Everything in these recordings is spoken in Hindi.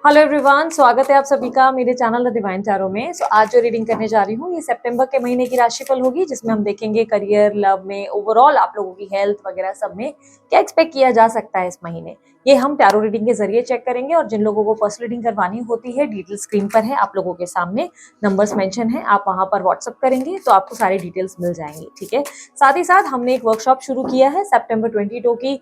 हेलो एवरीवन, स्वागत है आप सभी का मेरे चैनल द डिवाइन टैरो में। आज जो रीडिंग करने जा रही हूँ ये सितंबर के महीने की राशिफल होगी, जिसमें हम देखेंगे करियर, लव में, ओवरऑल आप लोगों की हेल्थ वगैरह सब में क्या एक्सपेक्ट किया जा सकता है इस महीने। ये हम टैरो रीडिंग के जरिए चेक करेंगे और जिन लोगों को पर्सनल रीडिंग करवानी होती है डिटेल स्क्रीन पर है, आप लोगों के सामने नंबर्स मेंशन है, आप वहां पर व्हाट्सअप करेंगे तो आपको सारी डिटेल्स मिल जाएंगी। ठीक है, साथ ही साथ हमने एक वर्कशॉप शुरू किया है सितंबर 22 की।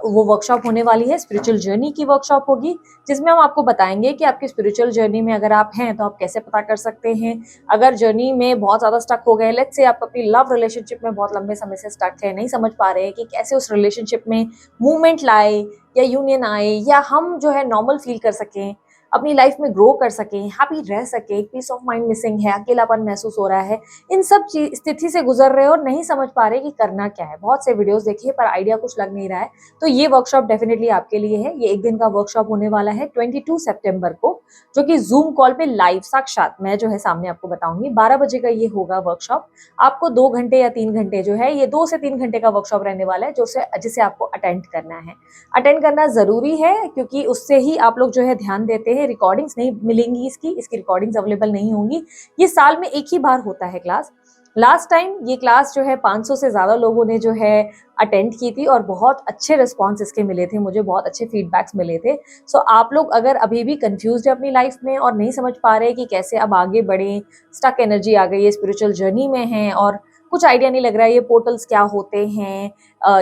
वो वर्कशॉप होने वाली है, स्पिरिचुअल जर्नी की वर्कशॉप होगी, जिसमें हम आपको बताएंगे कि आपकी स्पिरिचुअल जर्नी में अगर आप हैं तो आप कैसे पता कर सकते हैं। अगर जर्नी में बहुत ज्यादा स्टक हो गए, लेट्स से आप अपनी लव रिलेशनशिप में बहुत लंबे समय से स्टक है, नहीं समझ पा रहे हैं कि कैसे उस रिलेशनशिप में मूवमेंट लाए या यूनियन आए, या हम जो है नॉर्मल फील कर सकें, अपनी लाइफ में ग्रो कर सकें, हैप्पी रह सके, पीस ऑफ माइंड मिसिंग है, अकेलापन महसूस हो रहा है, इन सब स्थिति से गुजर रहे हो और नहीं समझ पा रहे कि करना क्या है। बहुत से वीडियोस देखे पर आइडिया कुछ लग नहीं रहा है, तो ये वर्कशॉप डेफिनेटली आपके लिए है। ये एक दिन का वर्कशॉप होने वाला है 22 सितंबर को, जो कि जूम कॉल पे लाइव साक्षात मैं जो है सामने आपको बताऊंगी। 12 बजे का ये होगा वर्कशॉप। आपको 2 घंटे या 3 घंटे जो है, ये 2 से 3 घंटे का वर्कशॉप रहने वाला है, जिसे आपको अटेंड करना है। अटेंड करना जरूरी है क्योंकि उससे ही आप लोग जो है ध्यान देते हैं। रिकॉर्डिंग्स नहीं मिलेंगी, इसकी रिकॉर्डिंग्स अवेलेबल नहीं होंगी। ये साल में एक ही बार होता है क्लास। लास्ट टाइम ये क्लास जो है 500 से ज्यादा लोगों ने जो है अटेंड की थी और बहुत अच्छे रिस्पॉन्स इसके मिले थे, मुझे बहुत अच्छे फीडबैक्स मिले थे। सो आप लोग अगर अभी भी कंफ्यूज है अपनी लाइफ में और नहीं समझ पा रहे कि कैसे अब आगे बढ़े, स्टक एनर्जी आ गई है, स्पिरिचुअल जर्नी में है और कुछ आइडिया नहीं लग रहा है ये पोर्टल्स क्या होते हैं,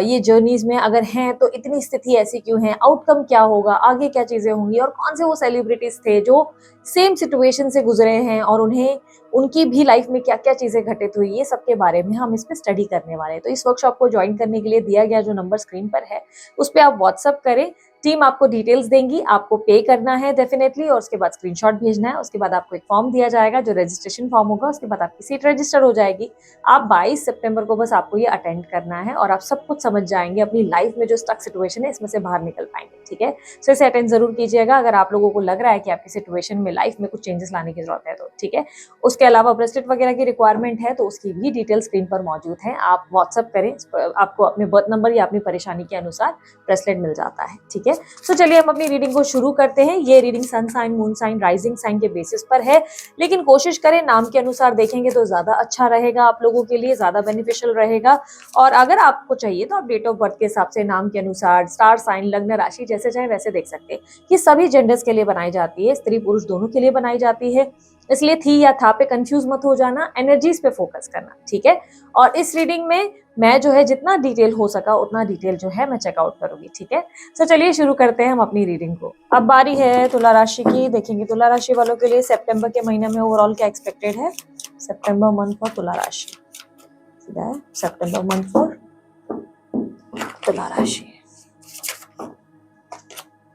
ये जर्नीज में अगर हैं तो इतनी स्थिति ऐसी क्यों है, आउटकम क्या होगा, आगे क्या चीजें होंगी, और कौन से वो सेलिब्रिटीज थे जो सेम सिचुएशन से गुजरे हैं और उन्हें उनकी भी लाइफ में क्या क्या चीजें घटित हुई, ये सब के बारे में हम इस पे स्टडी करने वाले हैं। तो इस वर्कशॉप को ज्वाइन करने के लिए दिया गया जो नंबर स्क्रीन पर है उस पर आप व्हाट्सअप करें, टीम आपको डिटेल्स देंगी, आपको पे करना है डेफिनेटली और उसके बाद स्क्रीनशॉट भेजना है। उसके बाद आपको एक फॉर्म दिया जाएगा जो रजिस्ट्रेशन फॉर्म होगा, उसके बाद आपकी सीट रजिस्टर हो जाएगी। आप 22 सितंबर को बस आपको ये अटेंड करना है और आप सब कुछ समझ जाएंगे, अपनी लाइफ में जो स्टक सिचुएशन है इसमें से बाहर निकल पाएंगे। ठीक है, सो इसे अटेंड जरूर कीजिएगा अगर आप लोगों को लग रहा है कि आपकी सिचुएशन में लाइफ में कुछ चेंजेस लाने की जरूरत है तो। ठीक है, उसके अलावा ब्रेसलेट वगैरह की रिक्वायरमेंट है तो उसकी भी डिटेल स्क्रीन पर मौजूद है, आप व्हाट्सअप करें, आपको अपने बर्थ नंबर या अपनी परेशानी के अनुसार ब्रेसलेट मिल जाता है। ठीक है, तो चलिए हम अपनी रीडिंग को शुरू करते हैं। ये reading sun sign, moon sign, rising sign के बेसिस पर है, लेकिन कोशिश करें नाम के अनुसार देखेंगे तो ज्यादा अच्छा रहेगा, आप लोगों के लिए ज्यादा बेनिफिशियल रहेगा। और अगर आपको चाहिए तो आप डेट ऑफ बर्थ के हिसाब से नाम के अनुसार स्टार साइन, लग्न राशि जैसे चाहे वैसे देख सकते हैं। ये सभी जेंडर्स के लिए बनाई जाती है, स्त्री पुरुष दोनों के लिए बनाई जाती है, इसलिए थी या था पे कंफ्यूज मत हो जाना, एनर्जीज पे फोकस करना। ठीक है, और इस रीडिंग में मैं जो है जितना डिटेल हो सका उतना डिटेल जो है मैं चेकआउट करूंगी। ठीक है, तो चलिए शुरू करते हैं हम अपनी रीडिंग को। अब बारी है तुला राशि की। देखेंगे तुला राशि वालों के लिए सितंबर के महीने में ओवरऑल क्या एक्सपेक्टेड है। सितंबर मंथ फॉर तुला राशि, सीधा है सितंबर मंथ फॉर तुला राशि,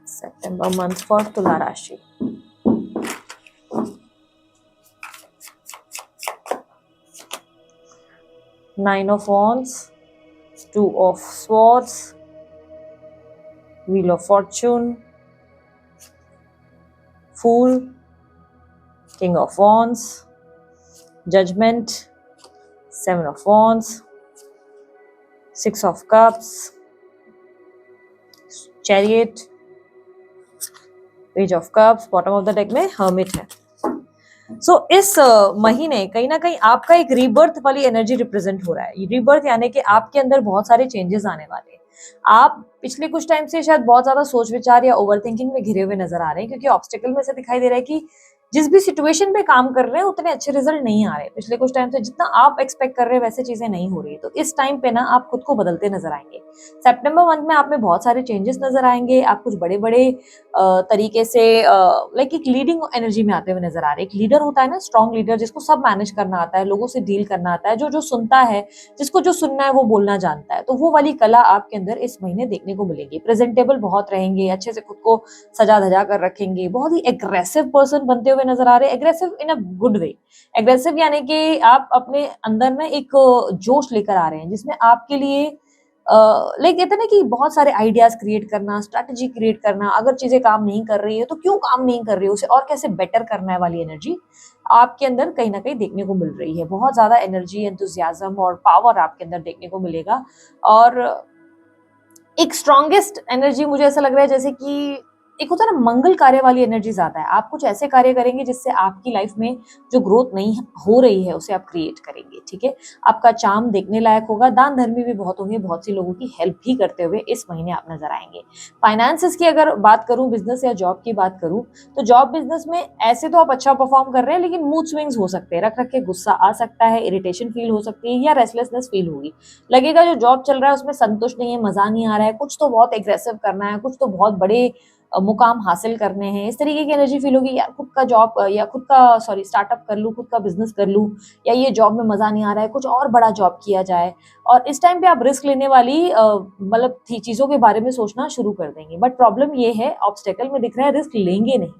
सितंबर मंथ फॉर तुला राशि। Nine of Wands, Two of Swords, Wheel of Fortune, Fool, King of Wands, Judgment, Seven of Wands, Six of Cups, Chariot, Page of Cups, bottom of the deck में Hermit है। सो इस महीने कहीं ना कहीं आपका एक रीबर्थ वाली एनर्जी रिप्रेजेंट हो रहा है। रीबर्थ यानी कि आपके अंदर बहुत सारे चेंजेस आने वाले हैं। आप पिछले कुछ टाइम से शायद बहुत ज्यादा सोच विचार या ओवर थिंकिंग में घिरे हुए नजर आ रहे हैं, क्योंकि ऑब्स्टिकल में से दिखाई दे रहा है कि जिस भी सिचुएशन पे काम कर रहे हैं उतने अच्छे रिजल्ट नहीं आ रहे। पिछले कुछ टाइम से जितना आप एक्सपेक्ट कर रहे हैं वैसे चीजें नहीं हो रही, तो इस टाइम पे ना आप खुद को बदलते नजर आएंगे। सितंबर मंथ में आप में बहुत सारे चेंजेस नजर आएंगे। आप कुछ बड़े बड़े तरीके से लाइक एक लीडिंग एनर्जी में आते हुए नजर आ रहे हैं। एक लीडर होता है ना, स्ट्रॉन्ग लीडर, जिसको सब मैनेज करना आता है, लोगों से डील करना आता है, जो जो सुनता है, जिसको जो सुनना है वो बोलना जानता है, तो वो वाली कला आपके अंदर इस महीने देखने को मिलेगी। प्रेजेंटेबल बहुत रहेंगे, अच्छे से खुद को सजा धजा कर रखेंगे, बहुत ही एग्रेसिव पर्सन बनते हुए नजर आ रहे हैं। Aggressive in a good way. Aggressive यानी कि आप अपने अंदर ना एक जोश लेकर आ रहे हैं जिसमें आपके लिए लाइक कहते हैं ना कि बहुत सारे आइडियाज क्रिएट करना, स्ट्रैटेजी क्रिएट करना, अगर चीजें काम नहीं कर रही है तो क्यों काम नहीं कर रही है, उसे और कैसे बेटर करना है वाली एनर्जी आपके अंदर कहीं ना कहीं देखने को मिल रही है। बहुत ज्यादा एनर्जी, एंथुसियाज्म और पावर आपके अंदर देखने को मिलेगा। और एक स्ट्रॉन्गेस्ट एनर्जी मुझे ऐसा लग रहा है जैसे कि एक होता है ना मंगल कार्य वाली एनर्जी ज्यादा है। आप कुछ ऐसे कार्य करेंगे जिससे आपकी लाइफ में जो ग्रोथ नहीं हो रही है उसे आप क्रिएट करेंगे, ठीक है। आपका चार्म देखने लायक होगा, दान धर्मी भी बहुत होंगे, बहुत सी लोगों की हेल्प भी करते हुए इस महीने आप नजर आएंगे। फाइनेंसेस की अगर बात करूं, बिजनेस या जॉब की बात करूं, तो जॉब बिजनेस में ऐसे तो आप अच्छा परफॉर्म कर रहे हैं, लेकिन मूड स्विंग्स हो सकते हैं, रख रख के गुस्सा आ सकता है, इरिटेशन फील हो सकती है या रेस्टलेसनेस फील होगी। लगेगा जो जॉब चल रहा है उसमें संतुष्ट नहीं है, मजा नहीं आ रहा है, कुछ तो बहुत एग्रेसिव करना है, कुछ तो बहुत बड़े मुकाम हासिल करने हैं, इस तरीके की एनर्जी फील होगी। यार खुद का जॉब या खुद का सॉरी स्टार्टअप कर लूँ, खुद का बिजनेस कर लूँ, या ये जॉब में मजा नहीं आ रहा है, कुछ और बड़ा जॉब किया जाए। और इस टाइम पे आप रिस्क लेने वाली मतलब चीजों के बारे में सोचना शुरू कर देंगे। बट प्रॉब्लम ये है, ऑब्स्टेकल में दिख रहा है रिस्क लेंगे नहीं।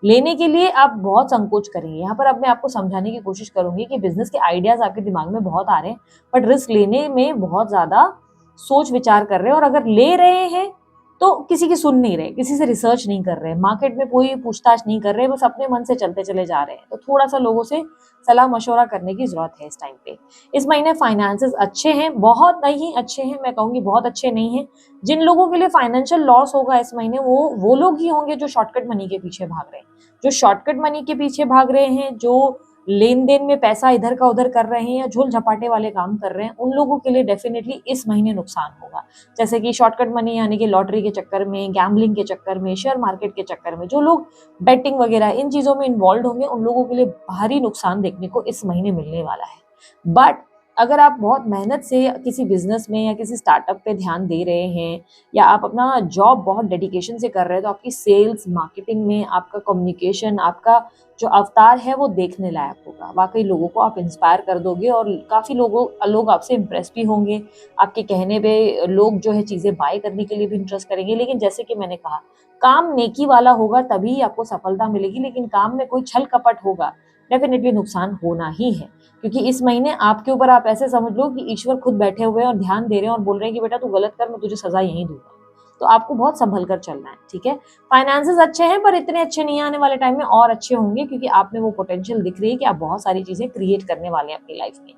लेने के लिए आप बहुत संकोच करेंगे। यहाँ पर अब मैं आपको समझाने की कोशिश करूंगी कि बिजनेस के आइडियाज आपके दिमाग में बहुत आ रहे हैं, बट रिस्क लेने में बहुत ज्यादा सोच विचार कर रहे हैं, और अगर ले रहे हैं तो किसी की सुन नहीं रहे, किसी से रिसर्च नहीं कर रहे, मार्केट में कोई पूछताछ नहीं कर रहे, बस अपने मन से चलते चले जा रहे हैं। तो थोड़ा सा लोगों से सलाह मशवरा करने की जरूरत है इस टाइम पे। इस महीने फाइनेंसेस अच्छे हैं, बहुत नहीं अच्छे हैं, मैं कहूंगी बहुत अच्छे नहीं हैं। जिन लोगों के लिए फाइनेंशियल लॉस होगा इस महीने, वो लोग ही होंगे जो शॉर्टकट मनी के पीछे भाग रहे हैं। जो शॉर्टकट मनी के पीछे भाग रहे हैं, जो लेन देन में पैसा इधर का उधर कर रहे हैं या झोल झपाटे वाले काम कर रहे हैं, उन लोगों के लिए डेफिनेटली इस महीने नुकसान होगा। जैसे कि शॉर्टकट मनी यानी कि लॉटरी के चक्कर में, गैम्बलिंग के चक्कर में, शेयर मार्केट के चक्कर में जो लोग बेटिंग वगैरह इन चीजों में इन्वॉल्व होंगे, उन लोगों के लिए भारी नुकसान देखने को इस महीने मिलने वाला है। बट अगर आप बहुत मेहनत से किसी बिजनेस में या किसी स्टार्टअप पे ध्यान दे रहे हैं, या आप अपना जॉब बहुत डेडिकेशन से कर रहे हैं, तो आपकी सेल्स मार्केटिंग में आपका कम्युनिकेशन, आपका जो अवतार है वो देखने लायक होगा। वाकई लोगों को आप इंस्पायर कर दोगे, और काफी लोग आपसे इम्प्रेस भी होंगे। आपके कहने पे लोग जो है चीजें बाय करने के लिए भी इंटरेस्ट करेंगे। लेकिन जैसे कि मैंने कहा, काम नेकी वाला होगा तभी आपको सफलता मिलेगी, लेकिन काम में कोई छल कपट होगा, डेफिनेटली नुकसान होना ही है। क्योंकि इस महीने आपके ऊपर, आप ऐसे समझ लो कि ईश्वर खुद बैठे हुए हैं और ध्यान दे रहे हैं और बोल रहे हैं कि बेटा तू गलत कर, मैं तुझे सजा यहीं दूंगा। तो आपको बहुत संभल कर चलना है, ठीक है। फाइनेंसेस अच्छे हैं, पर इतने अच्छे नहीं, आने वाले टाइम में और अच्छे होंगे, क्योंकि आप में वो पोटेंशियल दिख रही है कि आप बहुत सारी चीजें क्रिएट करने वाले हैं अपनी लाइफ में।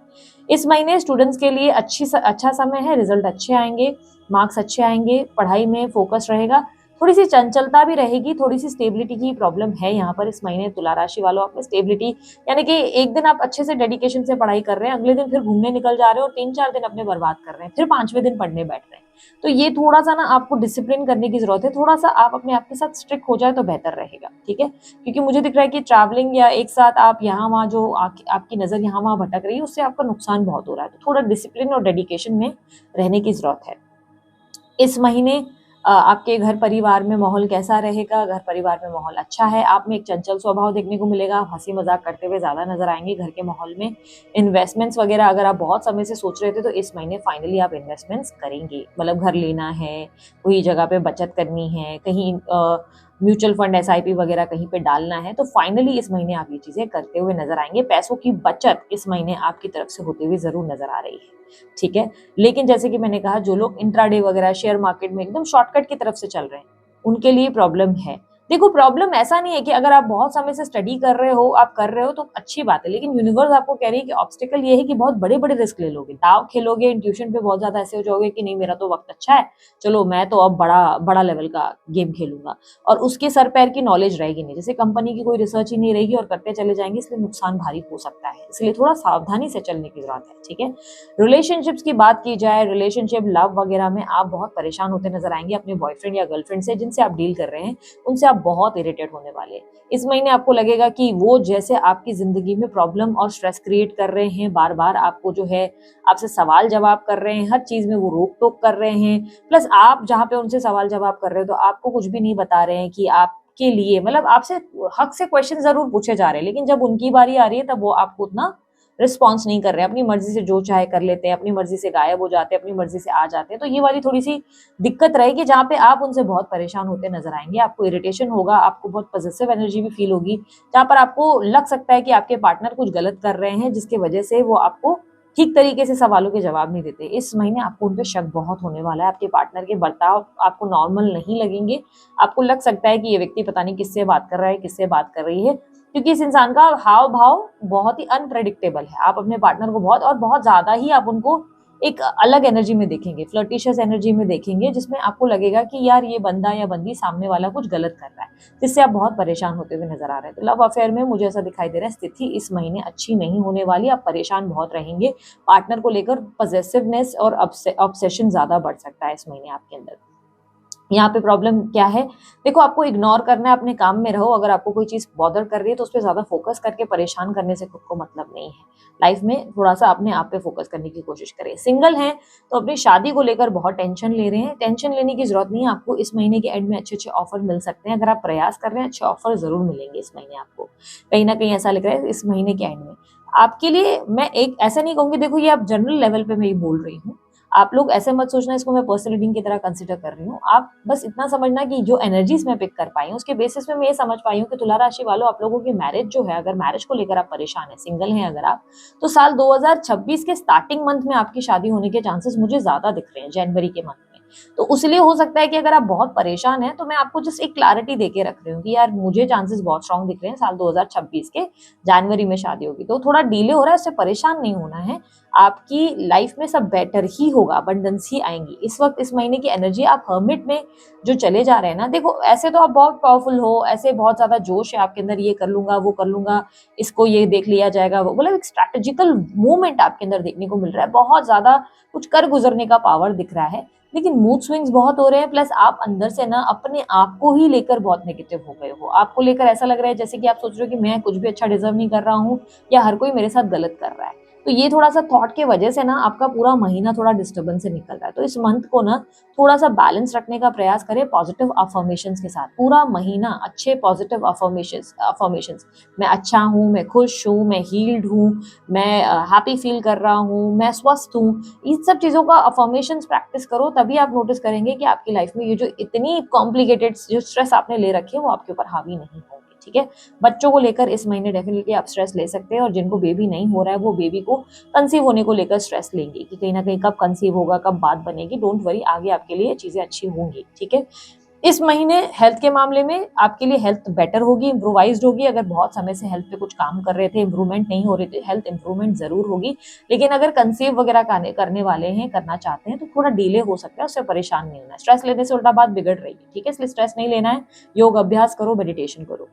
इस महीने स्टूडेंट्स के लिए अच्छा समय है, रिजल्ट अच्छे आएंगे, मार्क्स अच्छे आएंगे, पढ़ाई में फोकस रहेगा। थोड़ी सी चंचलता भी रहेगी, थोड़ी सी स्टेबिलिटी की प्रॉब्लम है यहाँ पर इस महीने। तुला राशि वालों, आप में स्टेबिलिटी यानी कि एक दिन आप अच्छे से डेडिकेशन से पढ़ाई कर रहे हैं, अगले दिन फिर घूमने निकल जा रहे हो और 3-4 दिन अपने बर्बाद कर रहे हैं, फिर 5वें दिन पढ़ने बैठ रहे हैं। तो ये थोड़ा सा ना आपको डिसिप्लिन करने की जरूरत है। थोड़ा सा आप अपने आप के साथ स्ट्रिक्ट हो जाए तो बेहतर रहेगा, ठीक है। क्योंकि मुझे दिख रहा है कि ट्रैवलिंग या एक साथ आप यहाँ वहाँ जो आपकी नजर यहाँ वहाँ भटक रही है, उससे आपका नुकसान बहुत हो रहा है। तो थोड़ा डिसिप्लिन और डेडिकेशन में रहने की जरूरत है। इस महीने आपके घर परिवार में माहौल कैसा रहेगा? घर परिवार में माहौल अच्छा है। आप में एक चंचल स्वभाव देखने को मिलेगा, आप हंसी मजाक करते हुए ज्यादा नजर आएंगे घर के माहौल में। इन्वेस्टमेंट्स वगैरह अगर आप बहुत समय से सोच रहे थे, तो इस महीने फाइनली आप इन्वेस्टमेंट्स करेंगे। मतलब घर लेना है, कोई जगह पे बचत करनी है, कहीं म्यूचुअल फंड, एसआईपी वगैरह कहीं पे डालना है, तो फाइनली इस महीने आप ये चीजें करते हुए नजर आएंगे। पैसों की बचत इस महीने आपकी तरफ से होते हुए जरूर नजर आ रही है, ठीक है। लेकिन जैसे कि मैंने कहा, जो लोग इंट्राडे वगैरह शेयर मार्केट में एकदम शॉर्टकट की तरफ से चल रहे हैं, उनके लिए प्रॉब्लम है। देखो, प्रॉब्लम ऐसा नहीं है कि अगर आप बहुत समय से स्टडी कर रहे हो, आप कर रहे हो, तो अच्छी बात है। लेकिन यूनिवर्स आपको कह रही है कि ऑब्स्टिकल ये है कि बहुत बड़े बड़े रिस्क ले लोगे, दाव खेलोगे, इंट्यूशन पे बहुत ज्यादा ऐसे हो जाओगे कि नहीं मेरा तो वक्त अच्छा है, चलो मैं तो अब बड़ा बड़ा लेवल का गेम खेलूंगा। और उसके सर पैर की नॉलेज रहेगी नहीं, जैसे कंपनी की कोई रिसर्च ही नहीं रहेगी और करते चले जाएंगे, इसलिए नुकसान भारी हो सकता है। इसलिए थोड़ा सावधानी से चलने की जरूरत है, ठीक है। रिलेशनशिप्स की बात की जाए, रिलेशनशिप लव वगैरह में आप बहुत परेशान होते नजर आएंगे अपने बॉयफ्रेंड या गर्लफ्रेंड से, जिनसे आप डील कर रहे हैं उनसे आप बहुत इरिटेट होने वाले हैं। इस महीने आपको लगेगा कि वो जैसे आपकी जिंदगी में प्रॉब्लम और स्ट्रेस क्रिएट कर रहे हैं, बार बार आपको जो है आपसे सवाल जवाब कर रहे हैं, हर चीज में वो रोक टोक कर रहे हैं। प्लस आप जहाँ पे उनसे सवाल जवाब कर रहे हो, तो आपको कुछ भी नहीं बता रहे हैं कि आपके लिए, मतलब आपसे हक से क्वेश्चन जरूर पूछे जा रहे हैं, लेकिन जब उनकी बारी आ रही है तब वो आपको उतना रिस्पॉन्स नहीं कर रहे हैं। अपनी मर्जी से जो चाहे कर लेते हैं, अपनी मर्जी से गायब हो जाते हैं, अपनी मर्जी से आ जाते हैं। तो ये वाली थोड़ी सी दिक्कत रहेगी, जहाँ पे आप उनसे बहुत परेशान होते नजर आएंगे। आपको इरिटेशन होगा, आपको बहुत पॉजिटिव एनर्जी भी फील होगी, जहाँ पर आपको लग सकता है कि आपके पार्टनर कुछ गलत कर रहे हैं, जिसकी वजह से वो आपको ठीक तरीके से सवालों के जवाब नहीं देते। इस महीने आपको उन पे शक बहुत होने वाला है। आपके पार्टनर के बर्ताव आपको नॉर्मल नहीं लगेंगे। आपको लग सकता है कि ये व्यक्ति पता नहीं किससे बात कर रहा है, किससे बात कर रही है, क्योंकि इस इंसान का हाव भाव बहुत ही अनप्रेडिक्टेबल है। आप अपने पार्टनर को बहुत और बहुत ज्यादा ही आप उनको एक अलग एनर्जी में देखेंगे, फ्लर्टिशियस एनर्जी में देखेंगे, जिसमें आपको लगेगा कि यार ये बंदा या बंदी सामने वाला कुछ गलत कर रहा है, जिससे आप बहुत परेशान होते हुए नजर आ रहे हैं। तो लव अफेयर में मुझे ऐसा दिखाई दे रहा है स्थिति इस महीने अच्छी नहीं होने वाली, आप परेशान बहुत रहेंगे। पार्टनर को लेकर पॉसेसिवनेस और ऑब्सेशन ज्यादा बढ़ सकता है इस महीने आपके अंदर। यहाँ पे प्रॉब्लम क्या है, देखो आपको इग्नोर करना है, अपने काम में रहो। अगर आपको कोई चीज बॉदर कर रही है तो उस पर ज्यादा फोकस करके परेशान करने से खुद को मतलब नहीं है। लाइफ में थोड़ा सा अपने आप पे फोकस करने की कोशिश करें। सिंगल हैं तो अपनी शादी को लेकर बहुत टेंशन ले रहे हैं, टेंशन लेने की जरूरत नहीं है। आपको इस महीने के एंड में अच्छे अच्छे ऑफर मिल सकते हैं। अगर आप प्रयास कर रहे हैं अच्छे ऑफर जरूर मिलेंगे इस महीने आपको। कहीं ना कहीं ऐसा लग रहा है इस महीने के एंड में आपके लिए। मैं एक ऐसा नहीं कहूंगी, देखो ये आप जनरल लेवल पे मैं ये बोल रही हूँ, आप लोग ऐसे मत सोचना इसको मैं पर्सनल रीडिंग की तरह कंसिडर कर रही हूँ। आप बस इतना समझना कि जो एनर्जीज मैं पिक कर पाई हूँ उसके बेसिस पे मैं ये समझ पाई हूँ कि तुला राशि वालों, आप लोगों की मैरिज जो है, अगर मैरिज को लेकर आप परेशान है, सिंगल हैं अगर आप, तो साल 2026 के स्टार्टिंग मंथ में आपकी शादी होने के चांसेस मुझे ज्यादा दिख रहे हैं, जनवरी के मंथ में। तो उसलिए हो सकता है कि अगर आप बहुत परेशान हैं तो मैं आपको जस्ट एक क्लैरिटी देके रख रही हूँ कि यार मुझे चांसेस बहुत स्ट्रांग दिख रहे हैं साल 2026 के जनवरी में शादी होगी। तो थोड़ा डिले हो रहा है, उससे परेशान नहीं होना है। आपकी लाइफ में सब बेटर ही होगा, अबंडेंस ही आएंगी। इस वक्त इस महीने की एनर्जी आप हर्मिट में जो चले जा रहे हैं ना, देखो ऐसे तो आप बहुत पावरफुल हो, ऐसे बहुत ज्यादा जोश है आपके अंदर, ये कर लूंगा वो कर लूंगा, इसको ये देख लिया जाएगा, वो मतलब एक स्ट्रैटेजिकल मूवमेंट आपके अंदर देखने को मिल रहा है, बहुत ज्यादा कुछ कर गुजरने का पावर दिख रहा है। लेकिन मूड स्विंग्स बहुत हो रहे हैं, प्लस आप अंदर से ना अपने आप को ही लेकर बहुत नेगेटिव हो गए हो। आपको लेकर ऐसा लग रहा है जैसे कि आप सोच रहे हो कि मैं कुछ भी अच्छा डिजर्व नहीं कर रहा हूँ, या हर कोई मेरे साथ गलत कर रहा है। तो ये थोड़ा सा थॉट के वजह से ना आपका पूरा महीना थोड़ा डिस्टर्बेंस से निकल रहा है। तो इस मंथ को ना थोड़ा सा बैलेंस रखने का प्रयास करें पॉजिटिव अफर्मेशंस के साथ। पूरा महीना अच्छे पॉजिटिव अफर्मेशंस, मैं अच्छा हूँ, मैं खुश हूँ, मैं हील्ड हूँ, मैं हैप्पी फील कर रहा हूँ, मैं स्वस्थ हूँ, इन सब चीजों का अफर्मेशंस प्रैक्टिस करो। तभी आप नोटिस करेंगे कि आपकी लाइफ में ये जो इतनी कॉम्प्लिकेटेड जो स्ट्रेस आपने ले रखी है वो आपके ऊपर हावी नहीं होंगे। ठीक है, बच्चों को लेकर इस महीने डेफिनेटली आप स्ट्रेस ले सकते हैं, और जिनको बेबी नहीं हो रहा है वो बेबी को कंसीव होने को लेकर स्ट्रेस लेंगे कि कहीं ना कहीं कब कंसीव होगा, कब बात बनेगी। डोंट वरी, आगे आपके लिए चीजें अच्छी होंगी। ठीक है, इस महीने हेल्थ के मामले में आपके लिए हेल्थ बेटर होगी, इंप्रोवाइज्ड होगी। अगर बहुत समय से हेल्थ पे कुछ काम कर रहे थे, इंप्रूवमेंट नहीं हो रही थी, हेल्थ इंप्रूवमेंट जरूर होगी। लेकिन अगर कंसीव वगैरह करने वाले हैं, करना चाहते हैं, तो थोड़ा डिले हो सकता है, उससे परेशान नहीं होना है। स्ट्रेस लेने से उल्टा बात बिगड़ रही है। ठीक है, इसलिए स्ट्रेस नहीं लेना है, योग अभ्यास करो, मेडिटेशन करो।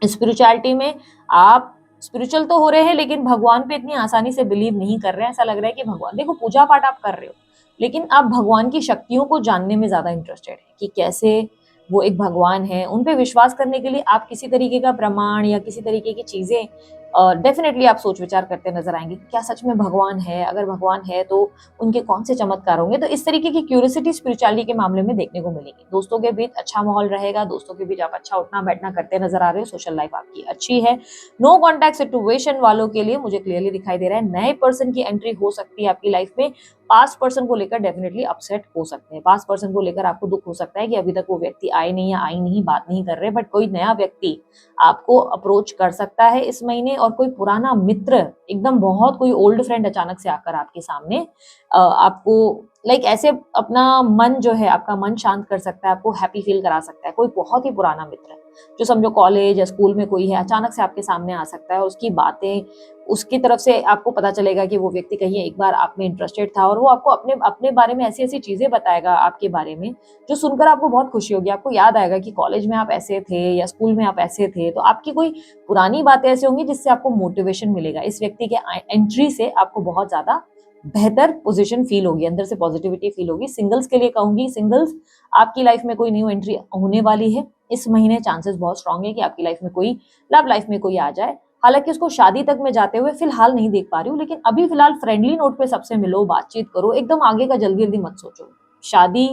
स्पिरिचुअलिटी में आप स्पिरिचुअल तो हो रहे हैं, लेकिन भगवान पे इतनी आसानी से बिलीव नहीं कर रहे हैं। ऐसा लग रहा है कि भगवान, देखो पूजा पाठ आप कर रहे हो, लेकिन आप भगवान की शक्तियों को जानने में ज्यादा इंटरेस्टेड है कि कैसे वो एक भगवान है। उन पे विश्वास करने के लिए आप किसी तरीके का प्रमाण या किसी तरीके की चीजें डेफिनेटली आप सोच विचार करते नजर आएंगे कि क्या सच में भगवान है, अगर भगवान है तो उनके कौन से चमत्कार होंगे। तो इस तरीके की क्यूरियोसिटी स्पिरिचुअलिटी के मामले में देखने को मिलेगी। दोस्तों के बीच अच्छा माहौल रहेगा, दोस्तों के बीच आप अच्छा उठना बैठना करते नजर आ रहे हो, सोशल लाइफ आपकी अच्छी है। नो कॉन्टैक्ट सिचुएशन वालों के लिए मुझे क्लियरली दिखाई दे रहा है नए पर्सन की एंट्री हो सकती है आपकी लाइफ में। पास्ट पर्सन को लेकर डेफिनेटली अपसेट हो सकते हैं, पास्ट पर्सन को लेकर आपको दुख हो सकता है कि अभी तक वो व्यक्ति आए नहीं या आई नहीं, बात नहीं कर रहे, बट कोई नया व्यक्ति आपको अप्रोच कर सकता है इस महीने। और कोई पुराना मित्र, एकदम बहुत कोई ओल्ड फ्रेंड अचानक से आकर आपके सामने आपको लाइक ऐसे अपना मन जो है, आपका मन शांत कर सकता है, आपको हैप्पी फील करा सकता है। कोई बहुत ही पुराना मित्र जो समझो कॉलेज या स्कूल में कोई है, अचानक से आपके सामने आ सकता है। उसकी बातें, उसकी तरफ से आपको पता चलेगा कि वो व्यक्ति कहीं एक बार आप में इंटरेस्टेड था, और वो आपको अपने अपने बारे में ऐसी ऐसी चीजें बताएगा आपके बारे में जो सुनकर आपको बहुत खुशी होगी। आपको याद आएगा कि कॉलेज में आप ऐसे थे या स्कूल में आप ऐसे थे। तो आपकी कोई पुरानी बातें ऐसी होंगी जिससे आपको मोटिवेशन मिलेगा। इस व्यक्ति के एंट्री से आपको बहुत ज्यादा बेहतर पोजीशन फील होगी, अंदर से पॉजिटिविटी फील होगी। सिंगल्स के लिए कहूंगी, सिंगल्स आपकी लाइफ में कोई न्यू एंट्री होने वाली है इस महीने। चांसेस बहुत स्ट्रांग है कि आपकी लाइफ में कोई, लव लाइफ में कोई आ जाए। हालांकि उसको शादी तक में जाते हुए फिलहाल नहीं देख पा रही हूँ, लेकिन अभी फिलहाल फ्रेंडली नोट पे सबसे मिलो, बातचीत करो, एकदम आगे का जल्दी जल्दी मत सोचो। शादी,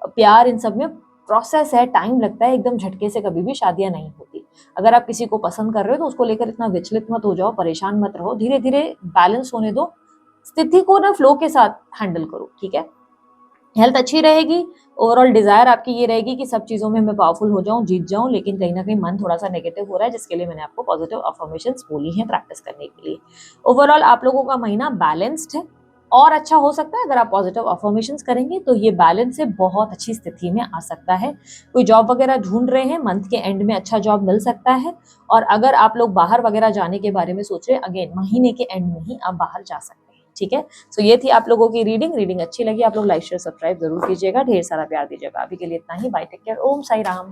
प्यार, इन सब में प्रोसेस है, टाइम लगता है, एकदम झटके से कभी भी शादियां नहीं होती। अगर आप किसी को पसंद कर रहे हो तो उसको लेकर इतना विचलित मत हो जाओ, परेशान मत रहो, धीरे धीरे बैलेंस होने दो, स्थिति को ना फ्लो के साथ हैंडल करो। ठीक है, हेल्थ अच्छी रहेगी। ओवरऑल डिजायर आपकी ये रहेगी कि सब चीजों में मैं पावरफुल हो जाऊं, जीत जाऊं, लेकिन कहीं ना कहीं मन थोड़ा सा नेगेटिव हो रहा है, जिसके लिए मैंने आपको पॉजिटिव अफर्मेशंस बोली हैं प्रैक्टिस करने के लिए। ओवरऑल आप लोगों का महीना बैलेंस्ड है, और अच्छा हो सकता है अगर आप पॉजिटिव अफर्मेशंस करेंगे तो ये बैलेंस से बहुत अच्छी स्थिति में आ सकता है। कोई जॉब वगैरह ढूंढ रहे हैं, मंथ के एंड में अच्छा जॉब मिल सकता है। और अगर आप लोग बाहर वगैरह जाने के बारे में सोच रहे हैं, अगेन महीने के एंड में ही आप बाहर जा सकते हैं। ठीक है। सो ये थी आप लोगों की रीडिंग अच्छी लगी आप लोग लाइक शेयर सब्सक्राइब जरूर कीजिएगा, ढेर सारा प्यार दीजिएगा। अभी के लिए इतना ही, बाय, टेक केयर, ओम साई राम।